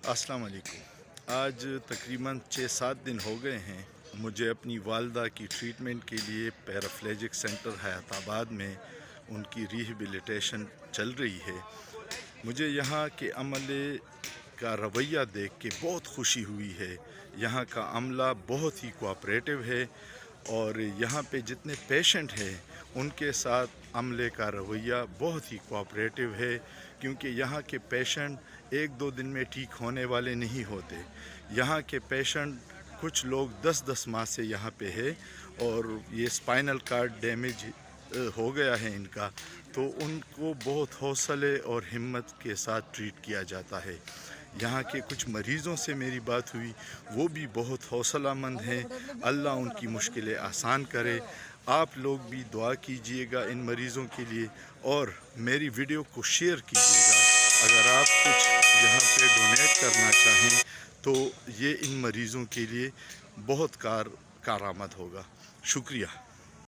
السلام علیکم۔ آج تقریباً 6-7 دن ہو گئے ہیں مجھے اپنی والدہ کی ٹریٹمنٹ کے لیے پیرافلیجک سینٹر حیات آباد میں ان کی ریہیبلیٹیشن چل رہی ہے۔ مجھے یہاں کے عملے کا رویہ دیکھ کے بہت خوشی ہوئی ہے۔ یہاں کا عملہ بہت ہی کوآپریٹو ہے اور یہاں پہ جتنے پیشنٹ ہیں ان کے ساتھ عملے کا رویہ بہت ہی کوآپریٹو ہے، کیونکہ یہاں کے پیشنٹ 1-2 دن میں ٹھیک ہونے والے نہیں ہوتے۔ یہاں کے پیشنٹ کچھ لوگ 10-10 ماہ سے یہاں پہ ہے اور یہ اسپائنل کارڈ ڈیمیج ہو گیا ہے ان کا، تو ان کو بہت حوصلے اور ہمت کے ساتھ ٹریٹ کیا جاتا ہے۔ یہاں کے کچھ مریضوں سے میری بات ہوئی، وہ بھی بہت حوصلہ مند ہیں۔ اللہ ان کی مشکلیں آسان کرے۔ آپ لوگ بھی دعا کیجئے گا ان مریضوں کے لیے اور میری ویڈیو کو شیئر کیجئے گا۔ اگر آپ کچھ یہاں پہ ڈونیٹ کرنا چاہیں تو یہ ان مریضوں کے لیے بہت کارآمد ہوگا۔ شکریہ۔